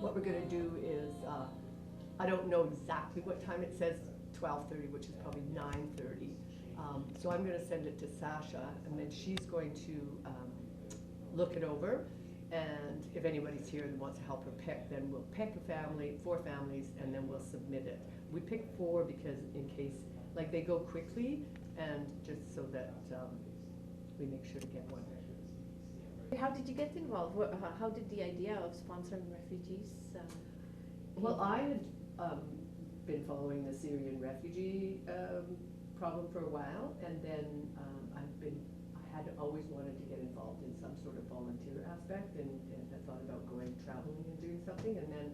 What we're going to do is, I don't know exactly what time. It says 12:30, which is probably 9:30. So I'm going to send it to Sasha, and then she's going to look it over. And if anybody's here and wants to help her pick, then we'll pick a family, 4 families, and then we'll submit it. We picked 4 because in case, like, they go quickly, and just so that we make sure to get one. How did you get involved? How did the idea of sponsoring refugees? Well, I had been following the Syrian refugee problem for a while, and then I had always wanted to get involved in some sort of volunteer aspect, and I thought about going traveling and doing something, and then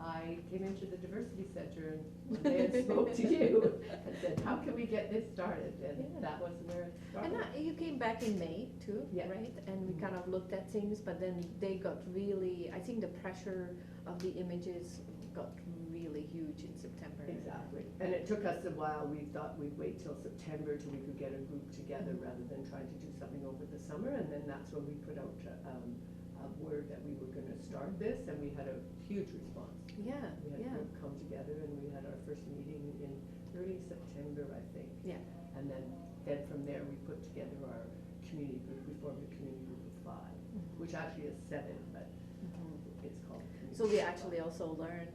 I came into the Diversity Center and one day I spoke to you and said, how can we get this started? And that was where it started. And you came back in May too, right? And we kind of looked at things, but then they got really, I think the pressure of the images got really huge in September. Exactly. And it took us a while. We thought we'd wait till September till we could get a group together rather than trying to do something over the summer. And then that's when we put out a word that we were going to start this, and we had a huge response. Yeah, we had a group come together, and we had our first meeting in early September, I think. Yeah. And then from there we put together our community group. We formed a community group of 5, which actually is 7, but it's called. So we actually also learned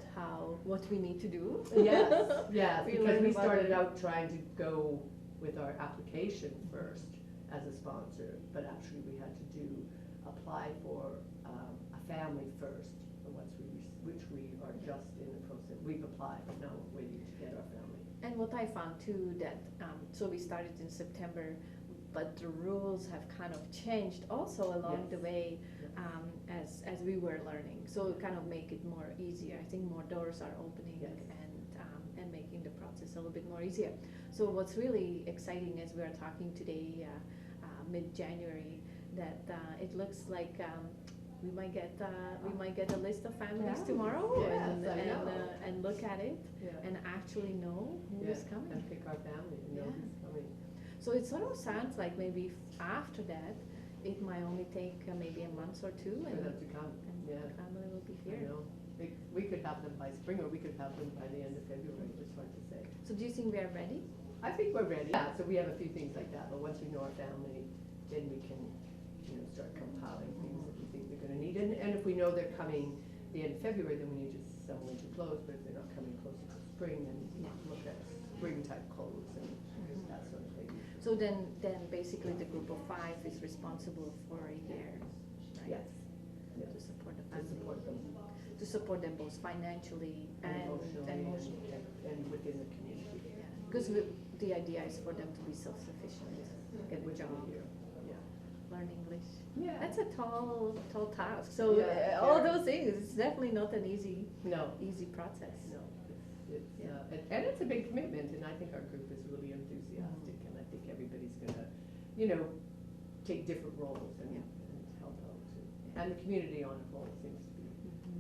what we need to do. Yes, yes, because we started out trying to go with our application first as a sponsor, but actually we had to apply for a family first, which we are just in the process. We've applied, but now we're waiting to get our family. And what I found too, that so we started in September, but the rules have kind of changed also along the way as we were learning. So it kind of make it more easier. I think more doors are opening and making the process a little bit more easier. So what's really exciting as we are talking today, mid-January, that it looks like we might get a list of families tomorrow and look at it and actually know who is coming and pick our family and know who's coming. So it sort of sounds like maybe after that it might only take maybe a month or 2 for them to come. And the family will be here. We could have them by spring, or we could have them by the end of February. It's hard to say. So do you think we are ready? I think we're ready. Yeah. So we have a few things like that, but once we know our family, then we can start compiling things that we think they're going to need. And if we know they're coming the end of February, then we need to sell winter clothes. But if they're not coming closer to spring, then look at spring type clothes and that sort of thing. So then basically the group of 5 is responsible for a year, right? Yes. To support the family. To support them both financially and emotionally. And within the community. Yeah. Because the idea is for them to be self-sufficient, get a job, learn English. Yeah. That's a tall task. So all those things, it's definitely not an easy process. No. And it's a big commitment, and I think our group is really enthusiastic, and I think everybody's going to, take different roles and help out too. And the community on the whole seems to be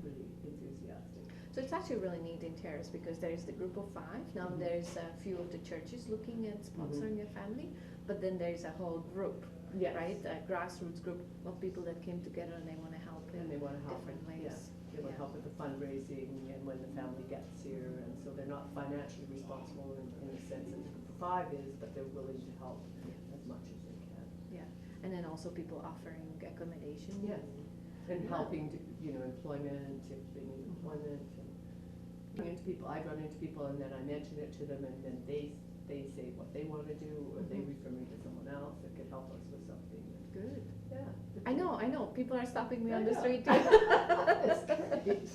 really enthusiastic. So it's actually really neat in Terrace because there's the group of 5. Now there's a few of the churches looking at sponsoring a family, but then there's a whole group, right? A grassroots group of people that came together and they want to help in different ways. Yeah. They want to help with the fundraising and when the family gets here, and so they're not financially responsible in the sense that the group of 5 is, but they're willing to help as much as they can. Yeah, and then also people offering accommodation. Yes, and helping to, employment, if they need employment, and running into people, I run into people and then I mention it to them and then they say what they wanna do, or they refer me to someone else that could help us with something. Good. Yeah. I know, people are stopping me I on the know. street too. That's great.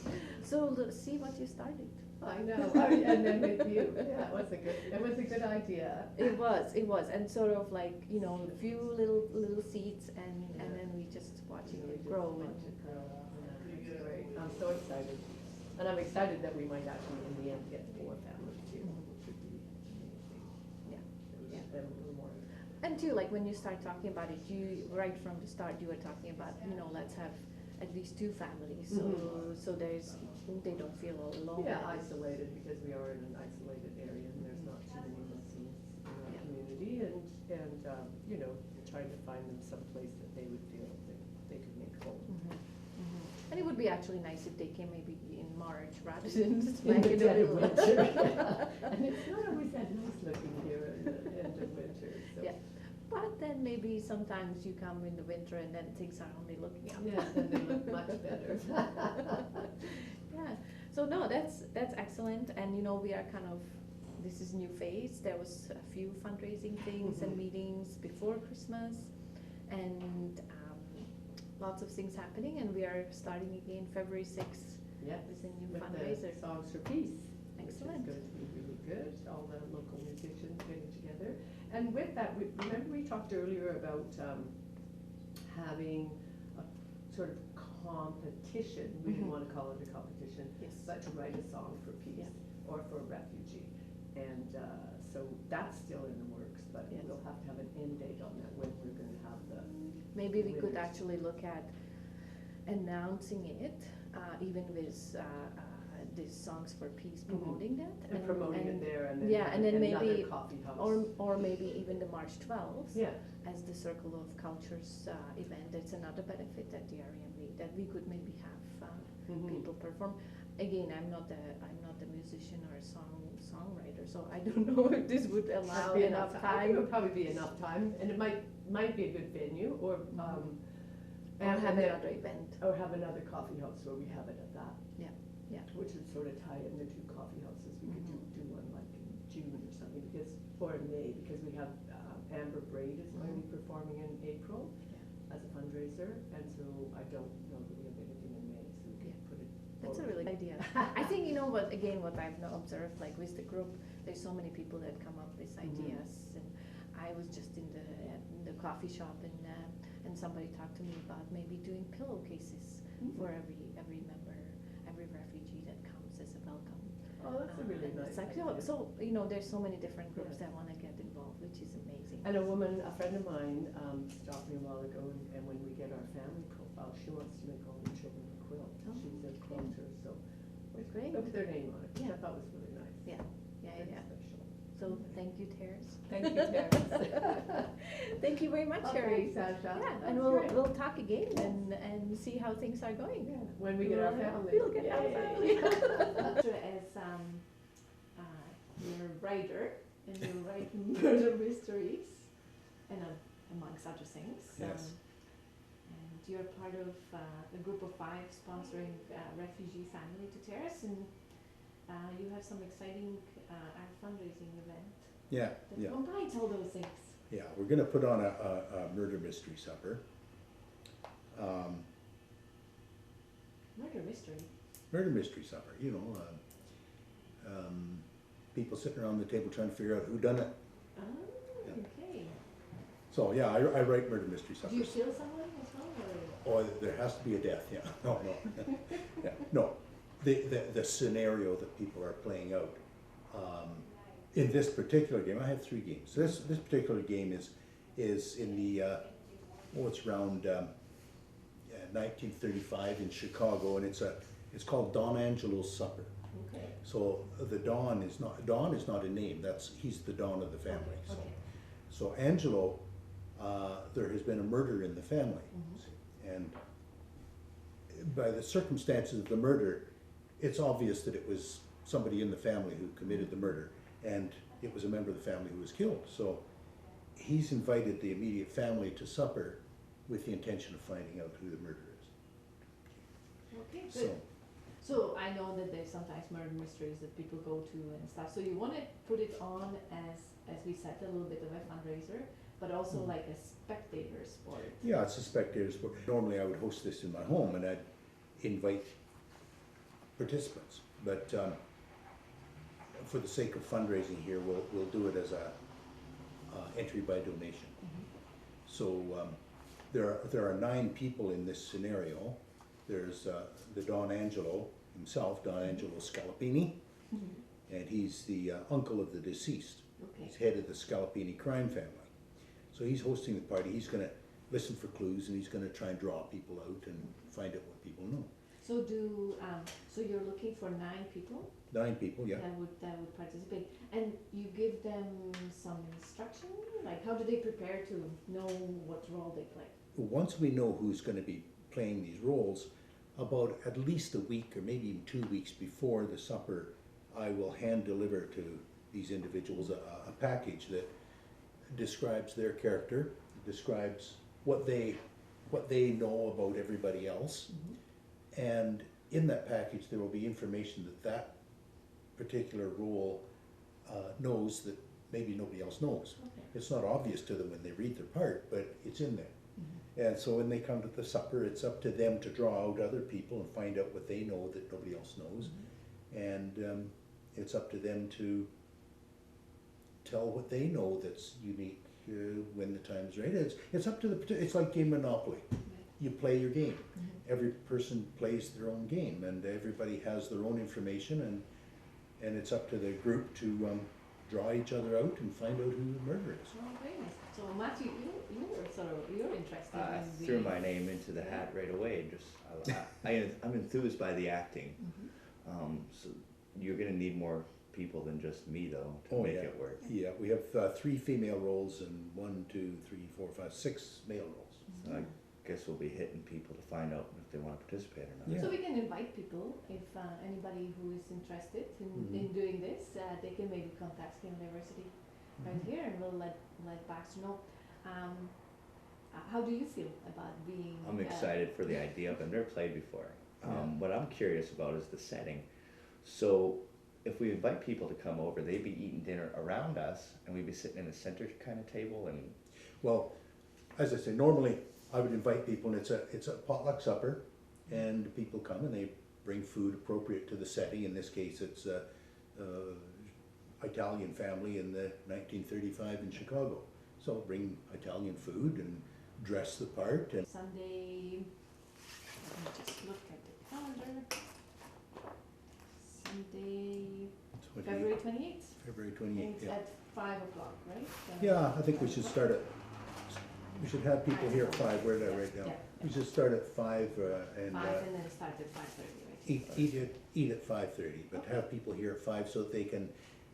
So see what you started. I know, and then with you, yeah, it was a good idea. It was, and sort of like, a few little seeds and then we just watching it grow. Watch it grow. Yeah, it's great. I'm so excited. And I'm excited that we might actually, in the end, get 4 families too, which would be amazing. Yeah, yeah. Them a little more. And too, like when you start talking about it, right from the start, you were talking about, let's have at least 2 families, so they don't feel all alone. Yeah, isolated, because we are in an isolated area and there's not too many Muslims in our community, and trying to find them some place that they would feel that they could make home. And it would be actually nice if they came maybe in March rather than just In like the in dead the of middle winter, yeah. And it's not always that nice looking here in the end of winter, so. Yeah. But then maybe sometimes you come in the winter and then things are only looking up. Yeah, then they look much better. Yeah, so no, that's excellent, and we are this is new phase. There was a few fundraising things and meetings before Christmas, and lots of things happening, and we are starting again February 6th Yes, with a new with fundraiser. the Songs for Peace. Excellent. Which is going to be really good, all the local musicians getting together. And with that, remember we talked earlier about having a sort of competition, we didn't want to call it a competition, Yes. but to write a song for peace or for a refugee. And so that's still in the works, but Yes. we'll have to have an end date on that, when we're going to have the. Maybe we could winners. actually look at announcing it, even with these Songs for Peace, promoting that. And promoting it there, and then, yeah, and then another maybe, coffee house. or maybe even the March 12th. Yeah. As the Circle of Cultures event. That's another benefit at the RMV, that we could maybe have people perform. Again, I'm not a musician or a songwriter, so I don't know if this would allow Be enough I think time. it would probably be enough time, and it might be a good venue, or Or have and then- another event. or have another coffee house where we have it at that. Yeah, yeah. Which would sort of tie in the 2 coffee houses. We could do one like in June or something, or in May, because we have Amber Braid is going to be performing in April as a fundraiser, and so I don't know that we have anything in May, so we can put it. That's a forward. really good idea. I think, what I've now observed, like with the group, there's so many people that come up with ideas, and I was just in the coffee shop, and somebody talked to me about maybe doing pillowcases for every member, every refugee that comes as a welcome. Oh, that's a really And nice it's like, idea. so there's so many different groups that want to get involved, which is amazing. And a friend of mine, stopped me a while ago, and when we get our family profile, she wants to make all the children a quilt. Oh, She's a quilter, so Great. with their name on it, which I Yeah. thought was really nice. Yeah. Very special. So thank you, Terrace. Thank you, Terrace. Thank you very much, Sherry. Okay, Sasha. Yeah, That's and great. we'll talk again and see how things are going. Yeah, when we get our family. We'll get our Yay. family. As you're a writer, and you write murder mysteries, and amongst other things. Yes. And you're part of a group of 5 sponsoring refugee family to Terrace, and you have some exciting art fundraising event Yeah, that yeah, combines all those things. yeah. We're gonna put on a murder mystery supper. Murder mystery. Murder mystery supper, people sitting around the table trying to figure out who done it. Oh, Yeah. okay. So, yeah, I write murder mystery Do you suppers. kill someone as well, or? Oh, there has to be a death, yeah. No. Yeah, no. The scenario that people are playing out. In this particular game, I have 3 games. So this particular game is in the, it's around 1935 in Chicago, and it's called Don Angelo's Supper. Okay. So the Don is not a name. He's the Don of the family. Okay. So Angelo, there has been a murder in the family, and by the circumstances of the murder, it's obvious that it was somebody in the family who committed the murder, and it was a member of the family who was killed. So he's invited the immediate family to supper with the intention of finding out who the murderer is. Okay, So, good. So I know that there's sometimes murder mysteries that people go to and stuff, so you wanna put it on as we said, a little bit of a fundraiser, but also Mhm. like a spectator sport. yeah, it's a spectator sport. Normally I would host this in my home and I'd invite participants, but for the sake of fundraising here, we'll do it as a entry by donation. Mhm. So there are 9 people in this scenario. There's the Don Angelo himself, Don Angelo Scalapini, Mhm. and he's the uncle of the deceased. Okay, He's head of the Scalapini crime family. So he's hosting the party. He's gonna listen for clues and he's gonna try and draw people out and find out what people know. so so you're looking for 9 people? 9 people, yeah. That would participate, and you give them some instruction, like how do they prepare to know what role they play? Once we know who's gonna be playing these roles, about at least a week or maybe even 2 weeks before the supper, I will hand deliver to these individuals a package that describes their character, describes what they know about everybody else. And in that package, there will be information that particular role knows that maybe nobody else knows. Okay. It's not obvious to them when they read their part, but it's in there. Mhm. And so when they come to the supper, it's up to them to draw out other people and find out what they know that nobody else knows. And it's up to them to tell what they know that's unique when the time is right. It's up to it's like game Monopoly. Right. You play your game. Mhm. Every person plays their own game, and everybody has their own information, and it's up to the group to draw each other out and find out who the murderer is. Oh, very nice. So Matthew, you're interested I in the. threw my name into the hat right away. I'm enthused by the acting. Mhm. So you're gonna need more people than just me though to Oh, make yeah. it work. Yeah, we have 3 female roles and 1, 2, 3, 4, 5, 6 male roles. So I guess we'll be hitting people to find out if they want to participate or not. Yeah. So we can invite people, if anybody who is interested in Mhm. doing this, they can maybe contact Skin University right Mhm. here, and we'll let Baxter know. How do you feel about being? I'm excited for the idea of it. I've never played before. Yeah. What I'm curious about is the setting. So if we invite people to come over, they'd be eating dinner around us and we'd be sitting in a center kind of table and Well, as I say, normally I would invite people, and it's a potluck supper, and people come and they bring food appropriate to the setting. In this case, it's a Italian family in the 1935 in Chicago. So bring Italian food and dress the part. And Sunday, let me just look at the calendar. Sunday, February 28th. February 28th, yeah. At 5 o'clock, right? Yeah, I think we should start at, we should have people here at 5, where did I write down? Yeah. We should start at 5 and 5 and then start at 5:30, right? eat at 5:30, but have people here at 5 so that they can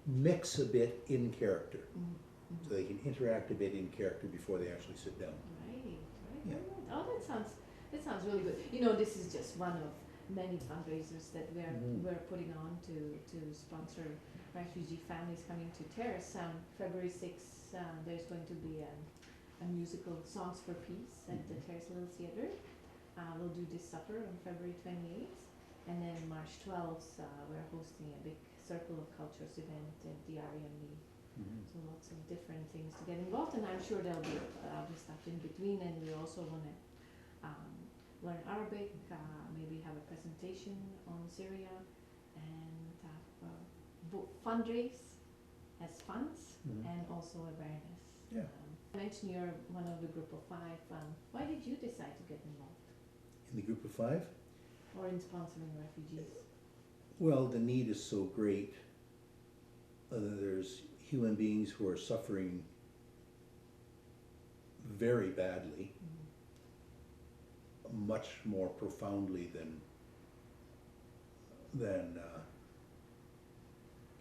mix a bit in character. Mhm. So they can interact a bit in character before they actually sit down. Right, Yeah. right. Oh, that sounds really good. You know, this is just one of many fundraisers that Mhm. we're putting on to sponsor refugee families coming to Terrace. February 6th, there's going to be a musical, Songs for Peace, at the Terrace Little Theater. We'll do this supper on February 28th, and then March 12th, we're hosting a big Circle of Cultures event at the REMB. So lots of different things to get involved, and I'm sure there'll be other stuff in between, and we also want to learn Arabic, maybe have a presentation on Syria, and fundraise as funds, Mhm. and also awareness. Yeah. I mentioned you're one of the group of 5. Why did you decide to get involved, In the group of 5? or in sponsoring refugees? Well, the need is so great. There's human beings who are suffering very badly, much more profoundly than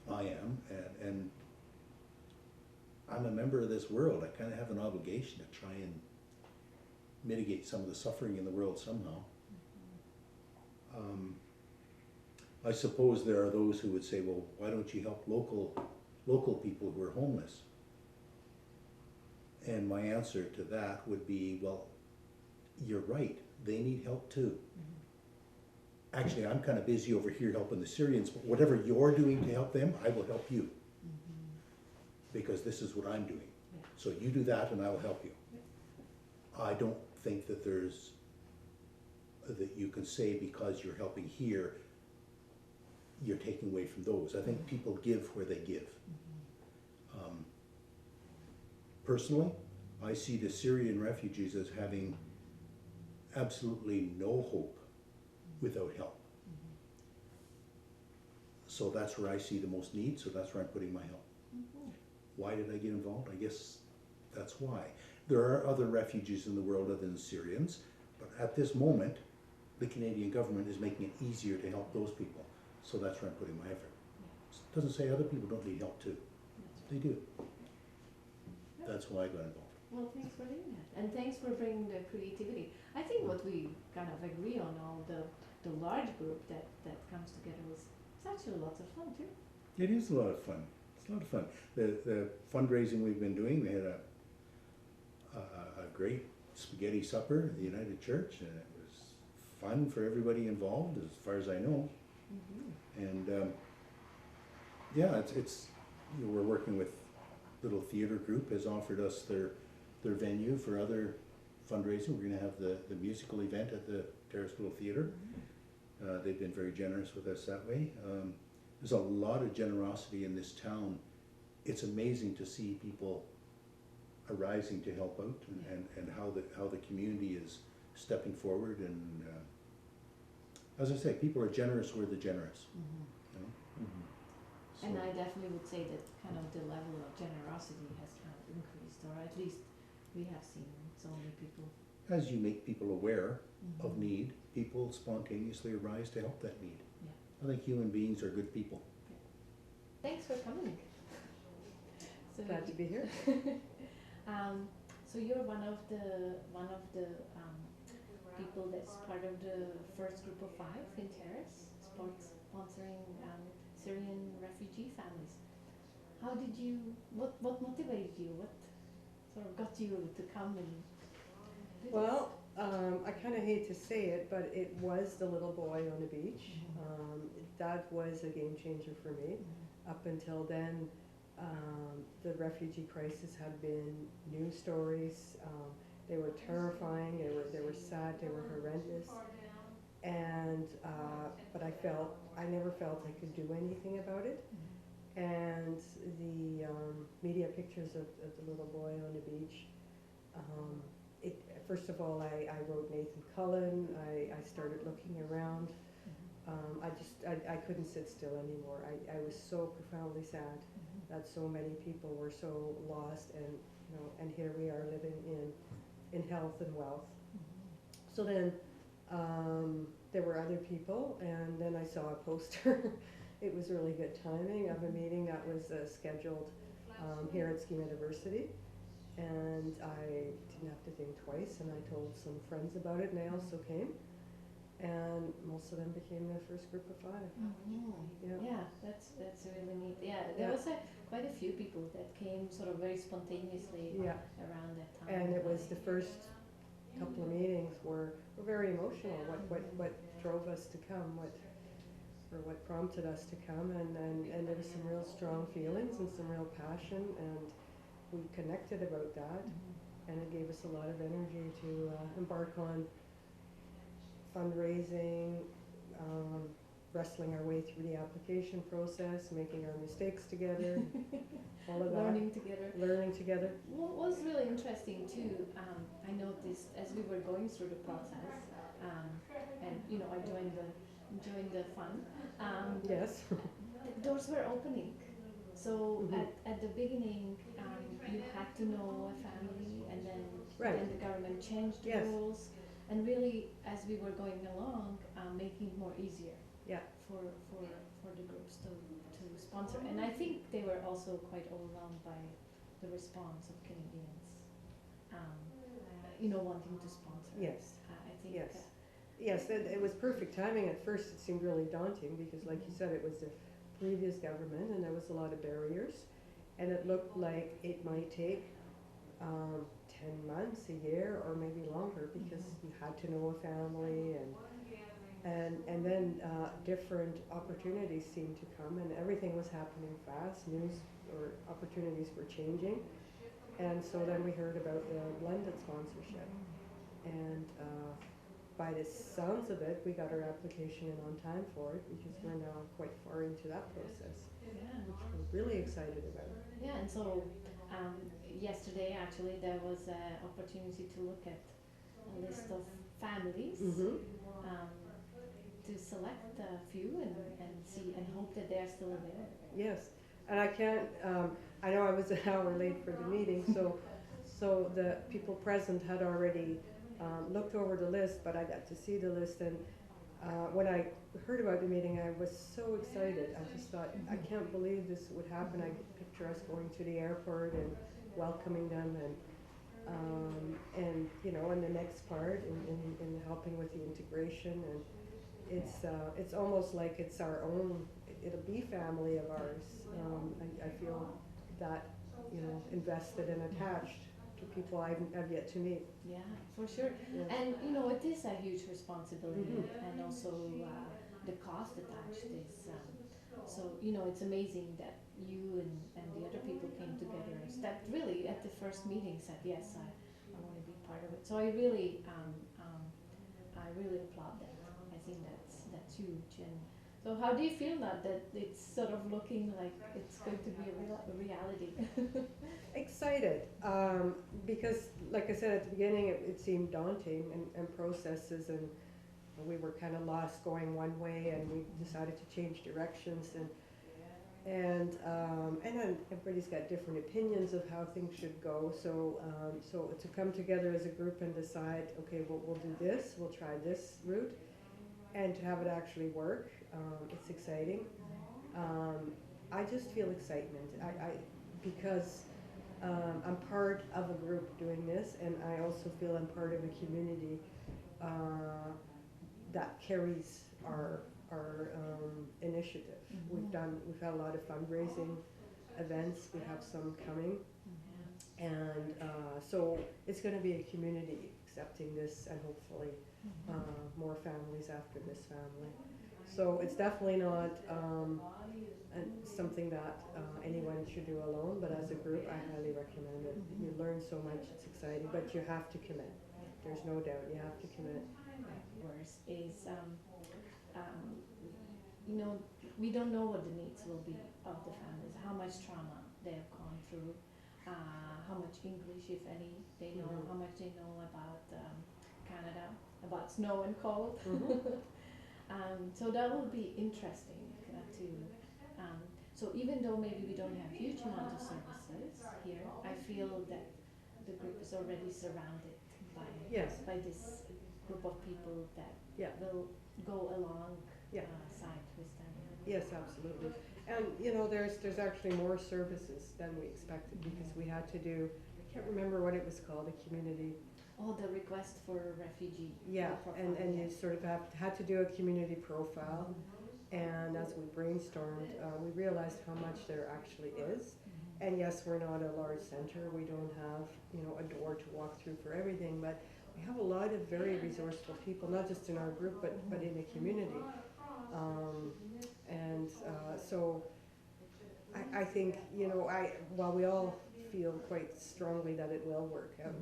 I am, and I'm a member of this world. I kind of have an obligation to try and mitigate some of the suffering in the world somehow. I suppose there are those who would say, well, why don't you help local people who are homeless? And my answer to that would be, well, you're right, they need help too. Actually, I'm kind of busy over here helping the Syrians, but whatever you're doing to help them, I will help you. Because this is what I'm doing. Yeah. So you do that and I will help you. I don't think that that you can say because you're helping here, you're taking away from those. I think people give where they give. Personally, I see the Syrian refugees as having absolutely no hope without help. So that's where I see the most need, so that's where I'm putting my help. Why did I get involved? I guess that's why. There are other refugees in the world other than Syrians, but at this moment, the Canadian government is making it easier to help those people. So that's where I'm putting my effort. It doesn't say other people don't need help too. They do. That's why I got involved. Well, thanks for doing that, and thanks for bringing the creativity. I think what we kind of agree on, all the large group that comes together, is it's actually lots of fun too. It is a lot of fun. It's a lot of fun. The fundraising we've been doing, we had a great spaghetti supper at the United Church, and it was fun for everybody involved, as far as I know. And yeah, it's you know, we're working with Little Theatre Group has offered us their venue for other fundraising. We're going to have the musical event at the Terrace Little Theatre. They've been very generous with us that way. There's a lot of generosity in this town. It's amazing to see people arising to help out, and how the community is stepping forward. And as I say, people are generous where they're generous. You know? So, And I definitely would say that kind of the level of generosity has kind of increased, or at least we have seen so many people. as you make people aware of need, people spontaneously arise to help that need. Yeah. I think human beings are good people. Thanks for coming. So Glad to be here. so you're one of the people that's part of the first group of 5 in Terrace, sponsoring Syrian refugee families. How did you? What motivated you? What sort of got you to come and do Well, I kind of hate to say it, but it was the little boy on the beach. That was a game changer for me. Up until then, the refugee crisis had been news stories. They were terrifying. They were sad. They were horrendous. And but I never felt I could do anything about it. And the media pictures of the little boy on the beach. First of all, I wrote Nathan Cullen. I started looking around. I couldn't sit still anymore. I was so profoundly sad that so many people were so lost, and here we are living in health and wealth. So then there were other people, and then I saw a poster. It was really good timing of a meeting that was scheduled here at Ski University, and I didn't have to think twice, and I told some friends about it, and they also came. And most of them became the first group of 5. Yeah, that's really neat. Yeah, there was quite a few people that came sort of very spontaneously around that time. And it was the first couple of meetings were very emotional. What drove us to come? What prompted us to come? And there was some real strong feelings and some real passion, and we connected about that, and it gave us a lot of energy to embark on fundraising, wrestling our way through the application process, making our mistakes together, all of that. Learning together. What was really interesting too, I noticed as we were going through the process, and I joined the fund. Yes. Doors were opening. So at the beginning, you had to know a family, and then the government changed the rules. And really, as we were going along, making it more easier for the groups to sponsor. And I think they were also quite overwhelmed by the response of Canadians, wanting to sponsor. Yes. I think. Yes. Yes, it was perfect timing. At first it seemed really daunting because, like you said, it was the previous government and there was a lot of barriers. And it looked like it might take 10 months, a year, or maybe longer, because you had to know a family, and then different opportunities seemed to come, and everything was happening fast. News or opportunities were changing, and so then we heard about the blended sponsorship, and by the sounds of it, we got our application in on time for it, because we're now quite far into that process, Yeah. which we're really excited about. Yeah, and so yesterday actually there was an opportunity to look at a list of families, um, to select a few and see and hope that they're still available. Yes, and I can't, I know I was an hour late for the meeting, so the people present had already looked over the list, but I got to see the list, and when I heard about the meeting, I was so excited. I just thought, I can't believe this would happen. I could picture us going to the airport and welcoming them, and you know, and the next part in helping with the integration, and it's almost like it's our own. It'll be family of ours. I feel that, you know, invested and attached to people I've yet to meet. Yeah, for sure. Yes. And you know, it is a huge responsibility, Mhm. and also the cost attached is. So you know, it's amazing that you and the other people came together. That really at the first meeting said, yes, I want to be part of it. So I really applaud that. I think that's huge. And so, how do you feel now that it's sort of looking like it's going to be a reality? Excited, because like I said at the beginning, it seemed daunting, and processes, and we were kind of lost going one way, and we decided to change directions, and then everybody's got different opinions of how things should go. So to come together as a group and decide, okay, we'll do this, we'll try this route, and to have it actually work, it's exciting. I just feel excitement. Because I'm part of a group doing this, and I also feel I'm part of a community that carries our initiative. We've had a lot of fundraising events. We have some coming, and so it's going to be a community accepting this, and hopefully more families after this family. So it's definitely not something that anyone should do alone, but as a group, I highly recommend it. You learn so much, it's exciting, but you have to commit. There's no doubt, you have to commit. Worse is, you know, we don't know what the needs will be of the families, how much trauma they have gone through, how much English, if any, they know, Mhm. how much they know about Canada, about snow and cold. Mhm. So that will be interesting to. So even though maybe we don't have huge amount of services here, I feel that the group is already surrounded by Yes. by this group of people that Yeah. will go along Yeah. side with them. Yes, absolutely. And you know, there's actually more services than we expected, because we had to do, I can't remember what it was called, a community. Oh, the request for refugee. Yeah, profile, and yeah. you sort of had to do a community profile, and as we brainstormed, we realized how much there actually is. And yes, we're not a large center, we don't have, you know, a door to walk through for everything, but we have a lot of very resourceful people, not just in our group, but in the community. So I think, you know, while we all feel quite strongly that it will work out,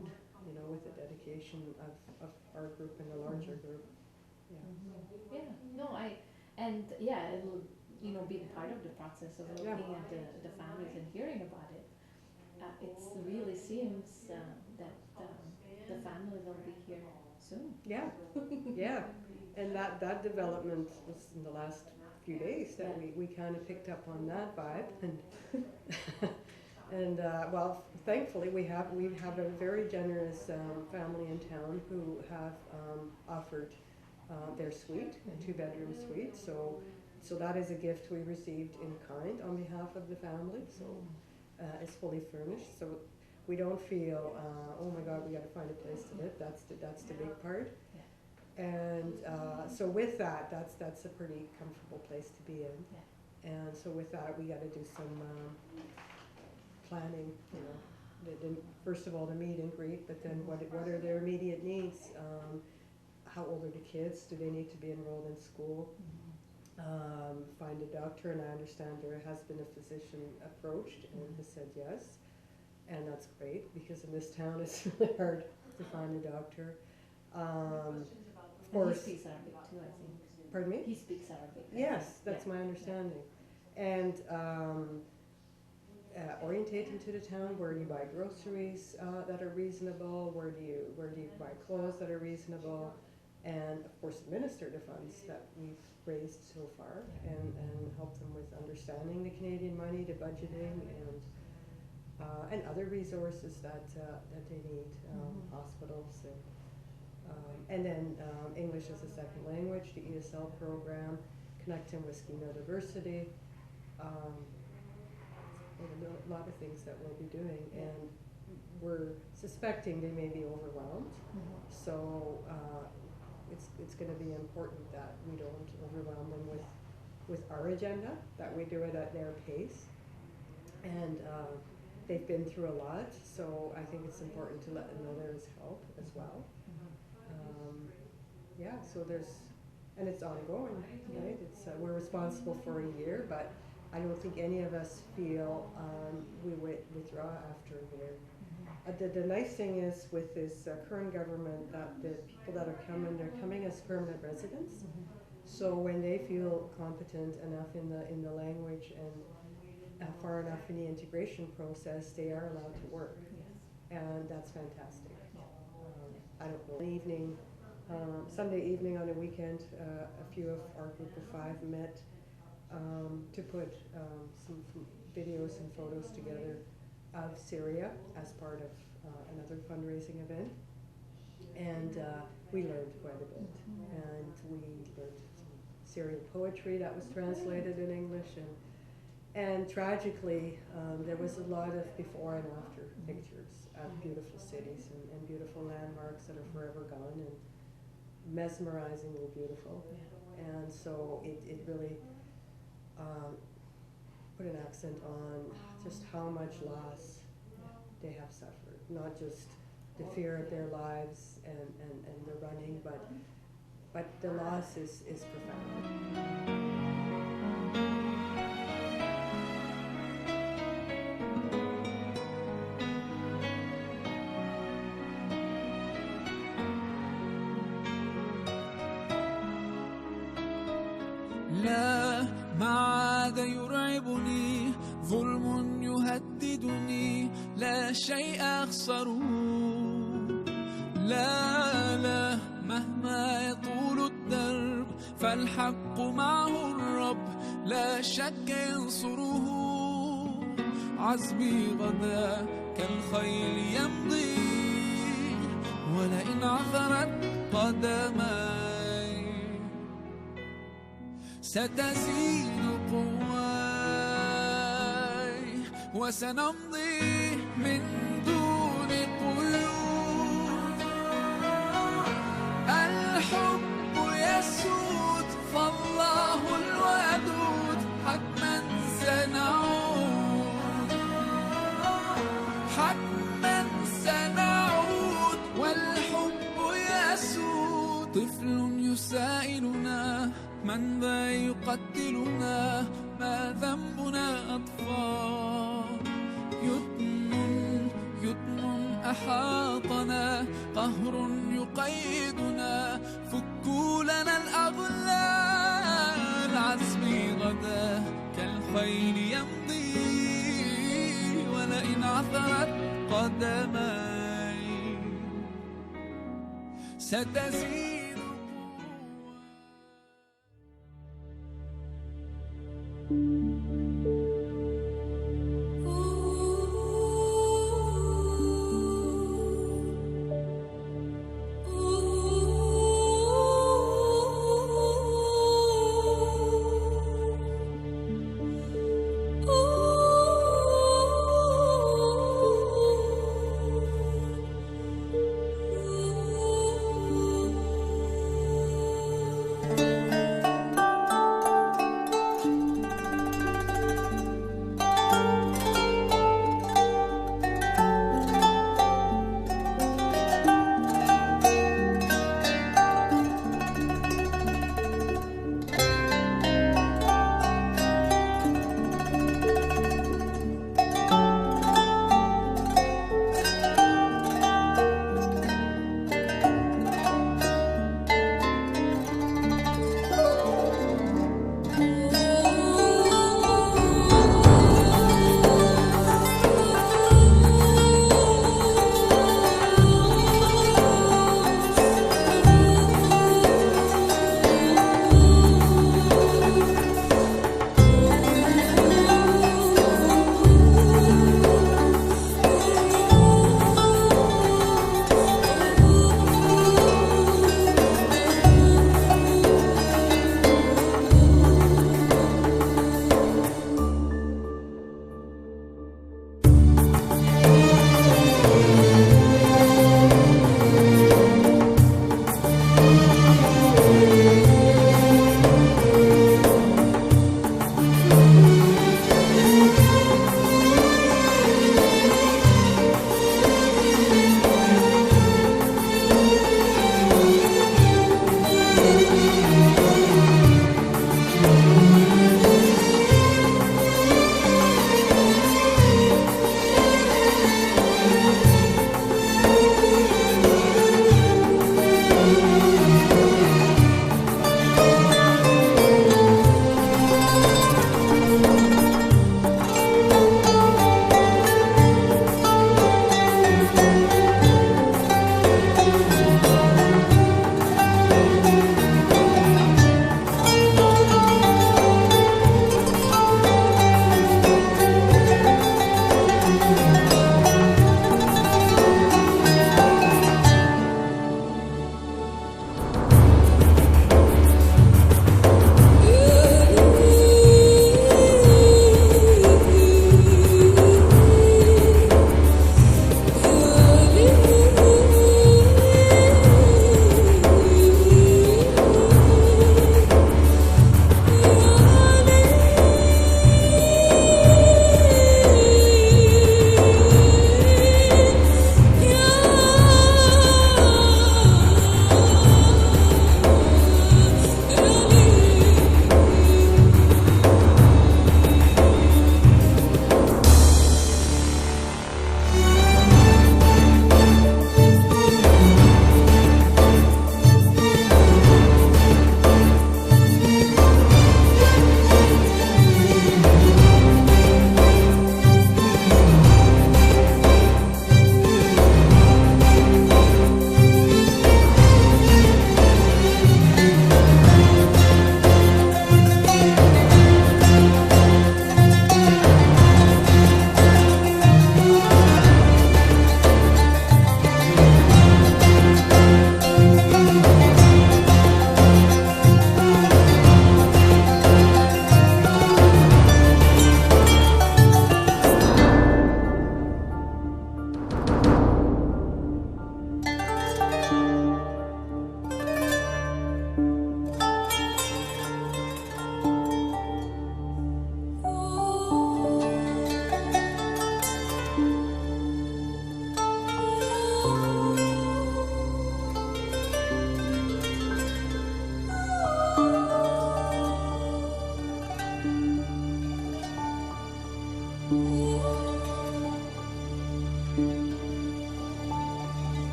you know, with the dedication of our group and the larger group. Yeah. Yeah, no, it'll, you know, being part of the process of looking Yeah. at the families and hearing about it. It really seems that the family will be here soon. Yeah, yeah, and that development was in the last few days that we kind of picked up on that vibe, and well, thankfully we have a very generous family in town who have offered their suite, a 2-bedroom suite, so that is a gift we received in kind on behalf of the family. So it's fully furnished, so we don't feel, oh my God, we got to find a place to live. That's the big part. And so with that, that's a pretty comfortable place to be in. And so with that, we got to do some planning. You know, first of all the meet and greet, but then what are their immediate needs? how old are the kids? Do they need to be enrolled in school? Find a doctor, and I understand there has been a physician approached and has said yes. And that's great, because in this town it's really hard to find a doctor. Of course. He speaks Arabic too, I think. Pardon me? He speaks Arabic. Yes, that's my understanding. And orientate them to the town. Where do you buy groceries that are reasonable? Where do you buy clothes that are reasonable? And of course, administer the funds that we've raised so far, and help them with understanding the Canadian money, the budgeting, and other resources that they need, hospitals, and then English as a second language, the ESL program, connect them with Schema Diversity. And a lot of things that we'll be doing, and we're suspecting they may be overwhelmed. So it's going to be important that we don't overwhelm them with our agenda, that we do it at their pace. And they've been through a lot, so I think it's important to let them know there is help as well. Yeah, so and it's ongoing, right? It's we're responsible for a year, but I don't think any of us feel we withdraw after a year. The nice thing is with this current government that the people that are coming, they're coming as permanent residents. So when they feel competent enough in the language and far enough in the integration process, they are allowed to work, and that's fantastic. I don't know. Evening, Sunday evening on a weekend, a few of our group of 5 met. To put some videos and photos together of Syria as part of another fundraising event. And we learned quite a bit. And we learned some Syrian poetry that was translated in English. And tragically, there was a lot of before and after pictures of beautiful cities and beautiful landmarks that are forever gone, and mesmerizingly beautiful. And so it really put an accent on just how much loss they have suffered, not just the fear of their lives and the running, but the loss is profound. لا ما عاد يرعبني ظلم يهددني لا شيء أخسره لا مهما يطول الدرب فالحق معه الرب لا شك ينصره عزمي غدا كالخيل يمضي ولئن عثرت قدماي ستزيد قواي وسنمضي من دون قيود الحب يسود فالله الودود حتما سنعود والحب يسود طفل يسائلنا من ذا يقتلنا ما ذنبنا أطفال يتم أحاطنا قهر يقيدنا فكوا لنا الأغلال عزمي غدا كالخيل يمضي ولئن عثرت قدماي ستزيد